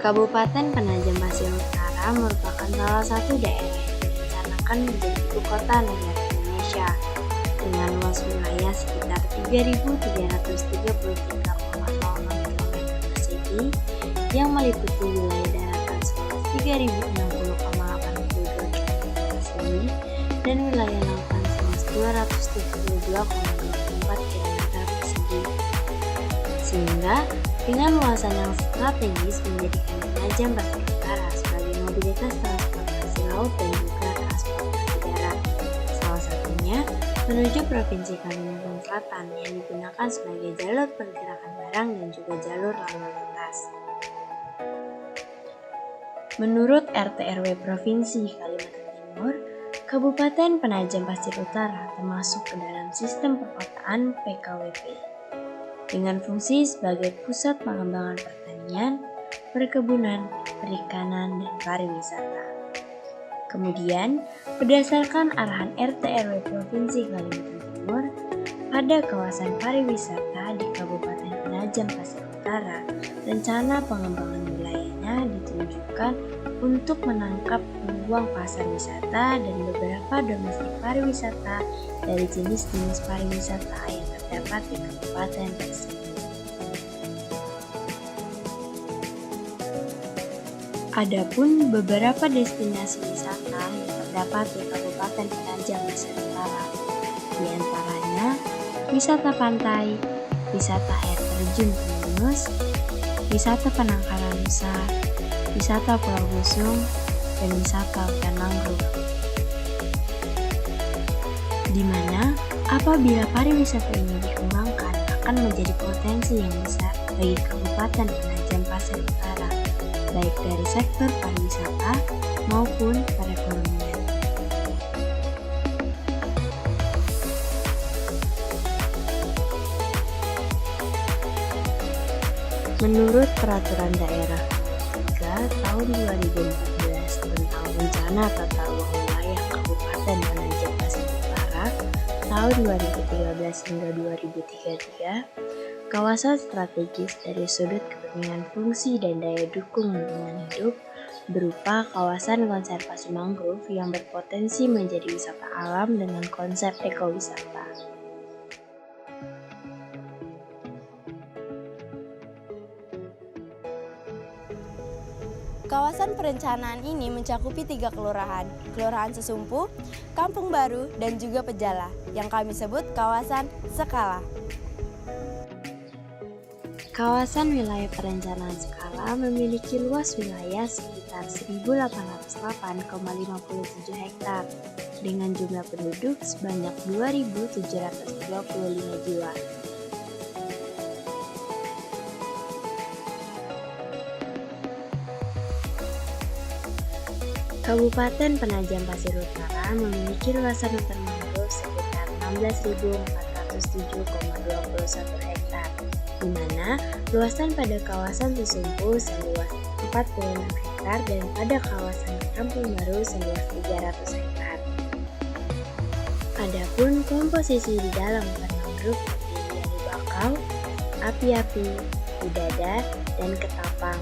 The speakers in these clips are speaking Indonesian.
Kabupaten Penajam Pasir Utara merupakan salah satu daerah yang direncanakan menjadi ibu kota negara Indonesia dengan luas wilayah sekitar 3.333,06 km persegi yang meliputi wilayah daratan seluas 3.060,82 km persegi dan wilayah lautan seluas 272,24 km persegi. Sehingga dengan luasan yang strategis menjadikan Penajam Pasir Utara sebagai mobilitas transportasi laut dan juga transportasi darat. Salah satunya menuju Provinsi Kalimantan Selatan yang digunakan sebagai jalur pergerakan barang dan juga jalur lalu lintas. Menurut RT RW Provinsi Kalimantan Timur, Kabupaten Penajam Pasir Utara termasuk ke dalam sistem perkotaan PKWP dengan fungsi sebagai pusat pengembangan pertanian, perkebunan, perikanan, dan pariwisata. Kemudian, berdasarkan arahan RT RW Provinsi Kalimantan Timur, pada kawasan pariwisata di Kabupaten Penajam Pasir Utara, rencana pengembangan wilayahnya ditunjukkan untuk menangkap peluang pasar wisata dan beberapa domestik pariwisata dari jenis-jenis pariwisata yang terdapat di kabupaten tersebut. Adapun beberapa destinasi wisata yang terdapat di Kabupaten Penajam Pasir Utara, di antaranya wisata pantai, wisata air terjun Pemanus, wisata penangkaran rusa, wisata Pulau Gusung, dan wisata hutan mangrove. Di mana apabila pariwisata ini dikembangkan akan menjadi potensi yang besar bagi Kabupaten Penajam Pasir Utara, baik dari sektor pariwisata maupun perekonomian. Menurut Peraturan Daerah 3 Tahun 2014 tentang Rencana Tata Ruang Wilayah Kabupaten Penajam Pasir Utara tahun 2013 hingga 2033, kawasan strategis dari sudut kepentingan fungsi dan daya dukung lingkungan hidup berupa kawasan konservasi mangrove yang berpotensi menjadi wisata alam dengan konsep ekowisata. Kawasan perencanaan ini mencakupi 3 kelurahan, Kelurahan Sesumpu, Kampung Baru, dan juga Pejala, yang kami sebut kawasan skala. Kawasan wilayah perencanaan skala memiliki luas wilayah sekitar 1.808,57 hektar dengan jumlah penduduk sebanyak 2.725 jiwa. Kabupaten Penajam Pasir Utara memiliki luasan hutan mangrove sekitar 16.407,21 hektar, di mana luasan pada kawasan Sesumpu seluas 46 hektar dan pada kawasan Kampung Baru seluas 300 hektar. Adapun komposisi di dalam hutan mangrove terdiri dari bakau, api-api, udada, dan ketapang,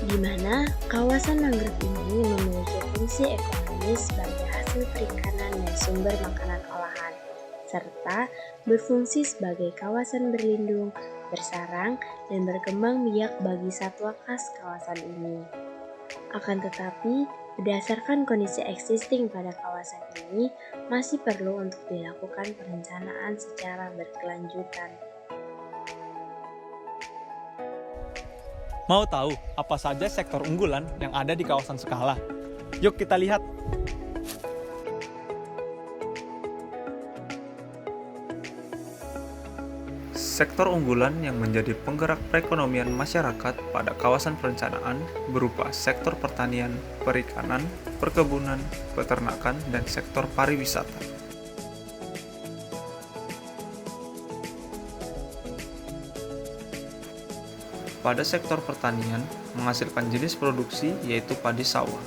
di mana kawasan mangrove ini memiliki fungsi ekonomis sebagai hasil perikanan dan sumber makanan olahan, serta berfungsi sebagai kawasan berlindung, bersarang, dan berkembang biak bagi satwa khas kawasan ini. Akan tetapi, berdasarkan kondisi existing pada kawasan ini, masih perlu untuk dilakukan perencanaan secara berkelanjutan. Mau tahu apa saja sektor unggulan yang ada di kawasan Skala? Yuk kita lihat. Sektor unggulan yang menjadi penggerak perekonomian masyarakat pada kawasan perencanaan berupa sektor pertanian, perikanan, perkebunan, peternakan, dan sektor pariwisata. Pada sektor pertanian, menghasilkan jenis produksi yaitu padi sawah.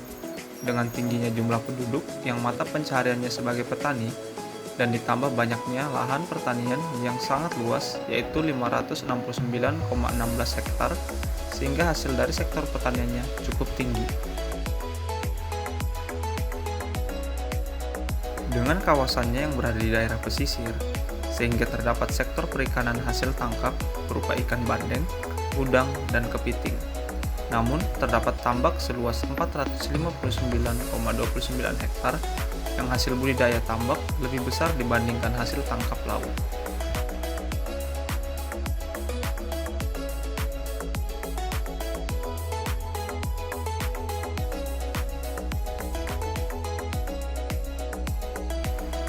Dengan tingginya jumlah penduduk yang mata pencahariannya sebagai petani, dan ditambah banyaknya lahan pertanian yang sangat luas yaitu 569,16 hektar, sehingga hasil dari sektor pertaniannya cukup tinggi. Dengan kawasannya yang berada di daerah pesisir, sehingga terdapat sektor perikanan hasil tangkap berupa ikan bandeng, udang, dan kepiting. Namun, terdapat tambak seluas 459,29 hektar yang hasil budidaya tambak lebih besar dibandingkan hasil tangkap laut.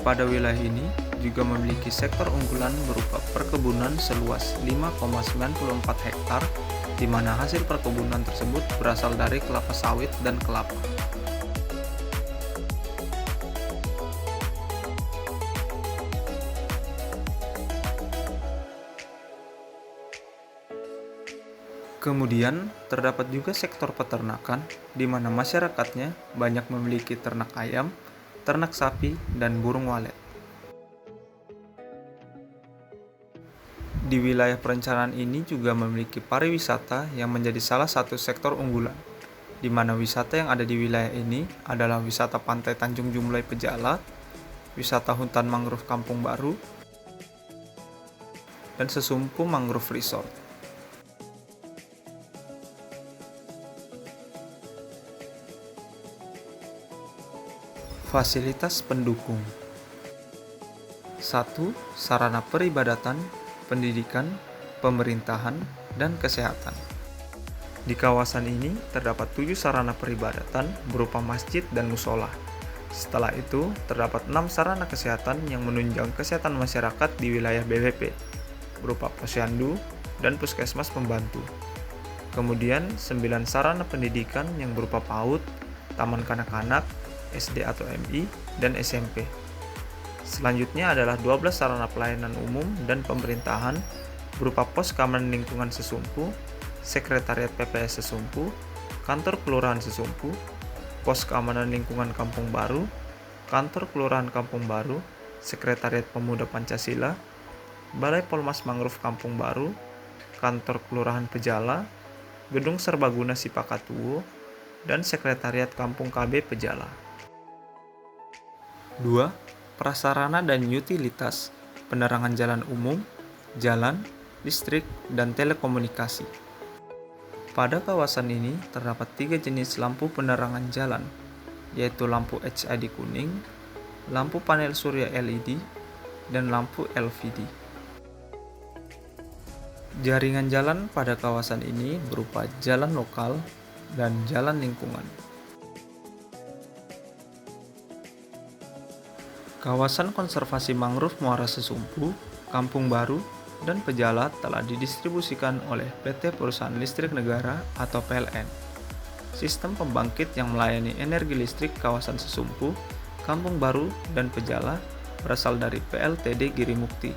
Pada wilayah ini juga memiliki sektor unggulan berupa perkebunan seluas 5,94 hektar, di mana hasil perkebunan tersebut berasal dari kelapa sawit dan kelapa. Kemudian, terdapat juga sektor peternakan, di mana masyarakatnya banyak memiliki ternak ayam, ternak sapi, dan burung walet. Di wilayah perencanaan ini juga memiliki pariwisata yang menjadi salah satu sektor unggulan, di mana wisata yang ada di wilayah ini adalah wisata Pantai Tanjung Jumlai Pejala, wisata hutan mangrove Kampung Baru, dan Sesumpu Mangrove Resort. Fasilitas pendukung. 1. Sarana peribadatan, pendidikan, pemerintahan, dan kesehatan. Di kawasan ini terdapat 7 sarana peribadatan berupa masjid dan musola. Setelah itu, terdapat 6 sarana kesehatan yang menunjang kesehatan masyarakat di wilayah BPP, berupa posyandu dan puskesmas pembantu. Kemudian, 9 sarana pendidikan yang berupa PAUD, taman kanak-kanak, SD atau MI, dan SMP. Selanjutnya adalah 12 sarana pelayanan umum dan pemerintahan berupa pos keamanan lingkungan Sesumpu, sekretariat PPS Sesumpu, kantor kelurahan Sesumpu, pos keamanan lingkungan Kampung Baru, kantor kelurahan Kampung Baru, sekretariat pemuda Pancasila, balai Polmas Mangrove Kampung Baru, kantor kelurahan Pejala, gedung serbaguna Sipakatuwo, dan sekretariat Kampung KB Pejala. 2. Prasarana dan utilitas, penerangan jalan umum, jalan, listrik, dan telekomunikasi. Pada kawasan ini terdapat 3 jenis lampu penerangan jalan, yaitu lampu HID kuning, lampu panel surya LED, dan lampu LVD. Jaringan jalan pada kawasan ini berupa jalan lokal dan jalan lingkungan. Kawasan konservasi mangrove Muara Sesumpu, Kampung Baru, dan Pejala telah didistribusikan oleh PT Perusahaan Listrik Negara atau PLN. Sistem pembangkit yang melayani energi listrik kawasan Sesumpu, Kampung Baru, dan Pejala berasal dari PLTD Girimukti.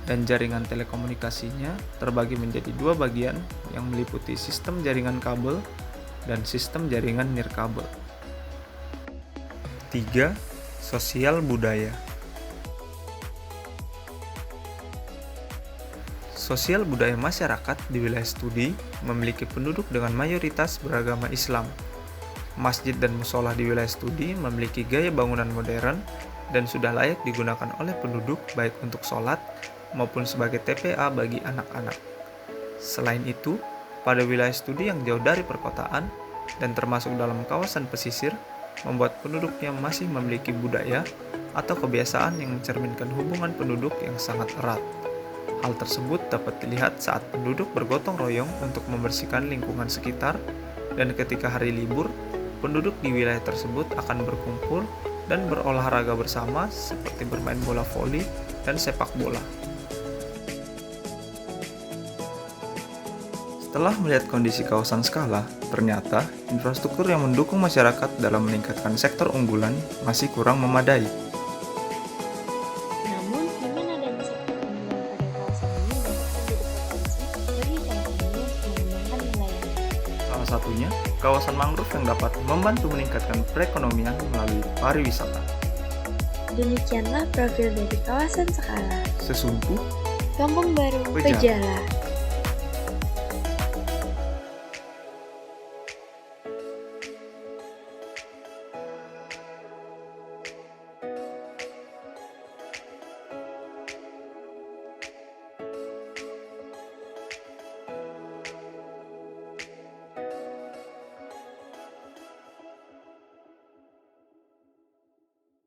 Dan jaringan telekomunikasinya terbagi menjadi 2 bagian yang meliputi sistem jaringan kabel dan sistem jaringan nirkabel. 3. Sosial budaya. Sosial budaya masyarakat di wilayah studi memiliki penduduk dengan mayoritas beragama Islam. Masjid dan musola di wilayah studi memiliki gaya bangunan modern dan sudah layak digunakan oleh penduduk baik untuk sholat maupun sebagai TPA bagi anak-anak. Selain itu, pada wilayah studi yang jauh dari perkotaan dan termasuk dalam kawasan pesisir, membuat penduduknya masih memiliki budaya atau kebiasaan yang mencerminkan hubungan penduduk yang sangat erat. Hal tersebut dapat dilihat saat penduduk bergotong royong untuk membersihkan lingkungan sekitar, dan ketika hari libur, penduduk di wilayah tersebut akan berkumpul dan berolahraga bersama seperti bermain bola voli dan sepak bola. Setelah melihat kondisi kawasan skala, ternyata infrastruktur yang mendukung masyarakat dalam meningkatkan sektor unggulan masih kurang memadai. Namun, dengan adanya sektor unggulan pada kawasan ini dapat menjadi potensi bagi jangka panjang mengembangkan wilayah. Salah satunya, kawasan mangrove yang dapat membantu meningkatkan perekonomian melalui pariwisata. Demikianlah profil dari kawasan skala. Sesumpu, Kampung Baru, Pejala. Pejala.